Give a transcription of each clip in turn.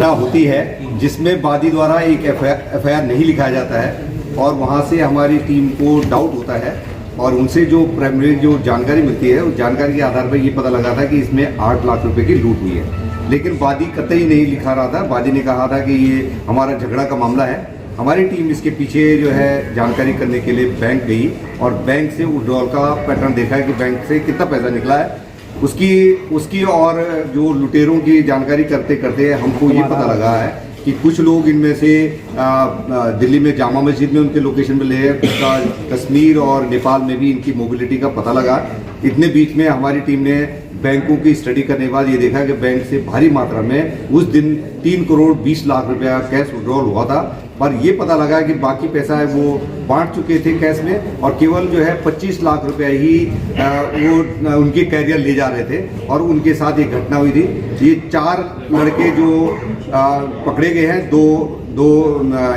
घटना होती है जिसमें वादी द्वारा एक एफआईआर नहीं लिखाया जाता है और वहाँ से हमारी टीम को डाउट होता है और उनसे जो प्राइमरी जो जानकारी मिलती है उस जानकारी के आधार पर ये पता लगा था कि इसमें 8 लाख रुपए की लूट हुई है। लेकिन वादी कतई नहीं लिखा रहा था। वादी ने कहा था कि ये हमारा झगड़ा का मामला है। हमारी टीम इसके पीछे जो है जानकारी करने के लिए बैंक गई और बैंक से विड्रॉल का पैटर्न देखा है कि बैंक से कितना पैसा निकला है। उसकी और जो लुटेरों की जानकारी करते करते हमको ये पता लगा है कि कुछ लोग इनमें से दिल्ली में जामा मस्जिद में उनके लोकेशन पे ले हैं, कुछ का कश्मीर और नेपाल में भी इनकी मोबिलिटी का पता लगा। इतने बीच में हमारी टीम ने बैंकों की स्टडी करने के बाद ये देखा कि बैंक से भारी मात्रा में उस दिन 3 करोड़ 20 लाख रुपया कैश विड्रॉल हुआ था। पर ये पता लगा कि बाकी पैसा है वो बांट चुके थे कैश में और केवल जो है 25 लाख रुपया ही वो उनके कैरियर ले जा रहे थे और उनके साथ ये घटना हुई थी। ये 4 लड़के जो पकड़े गए हैं, दो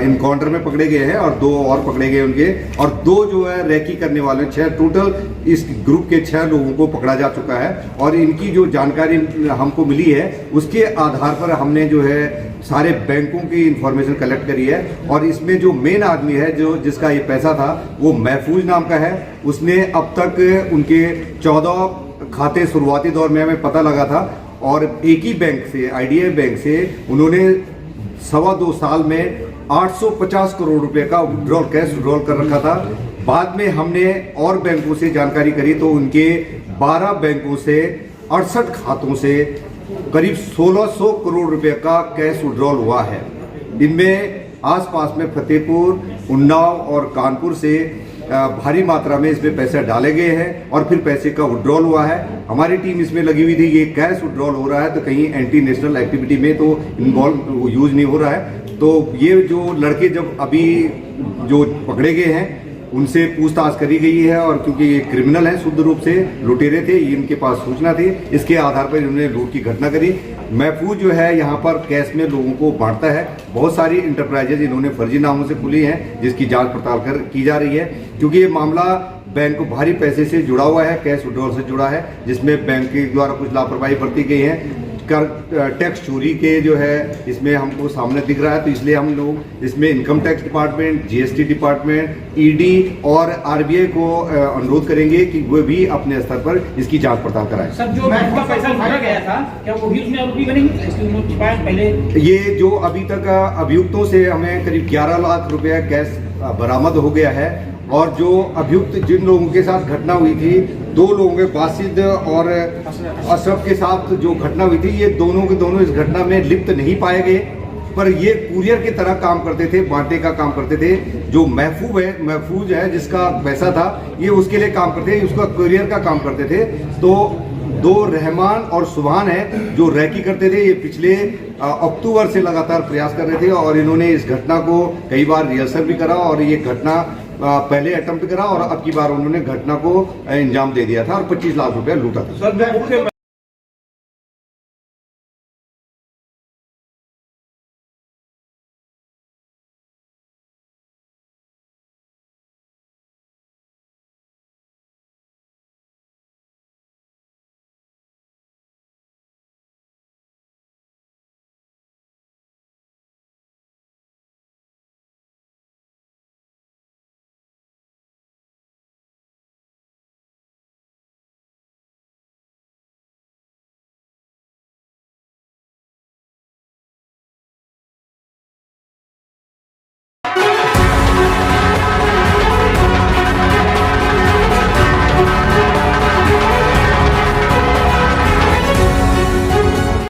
इनकाउंटर में पकड़े गए हैं और 2 और पकड़े गए उनके, और 2 जो है रैकी करने वाले 6 टोटल इस ग्रुप के 6 लोगों को पकड़ा जा चुका है। और इनकी जो जानकारी हमको मिली है उसके आधार पर हमने जो है सारे बैंकों की इंफॉर्मेशन कलेक्ट करी है और इसमें जो मेन आदमी है जो जिसका ये पैसा था वो महफूज नाम का है। उसने अब तक उनके 14 खाते शुरुआती दौर में हमें पता लगा था और एक ही बैंक से, IDFC बैंक से उन्होंने 2.25 साल में 850 करोड़ रुपए का विड्रॉल कैश विड्रॉल कर रखा था। बाद में हमने और बैंकों से जानकारी करी तो उनके 12 बैंकों से 68 खातों से करीब 1600 करोड़ रुपए का कैश विड्रॉल हुआ है। इनमें आसपास में फतेहपुर, उन्नाव और कानपुर से भारी मात्रा में इसमें पैसे डाले गए हैं और फिर पैसे का विड्रॉल हुआ है। हमारी टीम इसमें लगी हुई थी। ये कैश विड्रॉल हो रहा है तो कहीं एंटी नेशनल एक्टिविटी में तो इन्वॉल्व यूज नहीं हो रहा है। तो ये जो लड़के जब अभी जो पकड़े गए हैं उनसे पूछताछ करी गई है और क्योंकि ये क्रिमिनल है, शुद्ध रूप से लुटेरे थे, इनके पास सूचना थी, इसके आधार पर इन्होंने लूट की घटना करी। महफूज जो है यहाँ पर कैश में लोगों को बांटता है। बहुत सारी इंटरप्राइजेज इन्होंने फर्जी नामों से खुली हैं जिसकी जांच पड़ताल की जा रही है क्योंकि ये मामला बैंक को भारी पैसे से जुड़ा हुआ है, कैश विड्रॉल से जुड़ा है जिसमें बैंक के द्वारा कुछ लापरवाही बरती गई है। टैक्स चोरी के जो है इसमें हमको सामने दिख रहा है तो इसलिए हम लोग इसमें income tax department, GST department, ED और RBI को अनुरोध करेंगे कि वो भी अपने स्तर पर इसकी जांच पड़ताल कराएं। सर, जो बैंक का पैसा मारा गया था क्या वो भी उसमें आरोपी बनेंगे? पहले ये जो अभी तक अभियुक्तों से हमें करीब 11 लाख रुपया कैश बरामद हो गया है और जो अभियुक्त जिन लोगों के साथ घटना हुई थी, 2 लोगों के बासिद और अशरफ के साथ जो घटना हुई थी, ये दोनों के दोनों इस घटना में लिप्त नहीं पाए गए पर ये कुरियर की तरह काम करते थे, बांटने का काम करते थे। जो महफूज है जिसका पैसा था ये उसके लिए काम करते थे, उसका कुरियर का काम करते थे। तो 2 रहमान और सुभान है जो रैकी करते थे। ये पिछले अक्टूबर से लगातार प्रयास कर रहे थे और इन्होंने इस घटना को कई बार रिहर्सल भी करा और ये घटना पहले अटेम्प्ट करा और अब की बार उन्होंने घटना को अंजाम दे दिया था और 25 लाख रुपया लूटा था।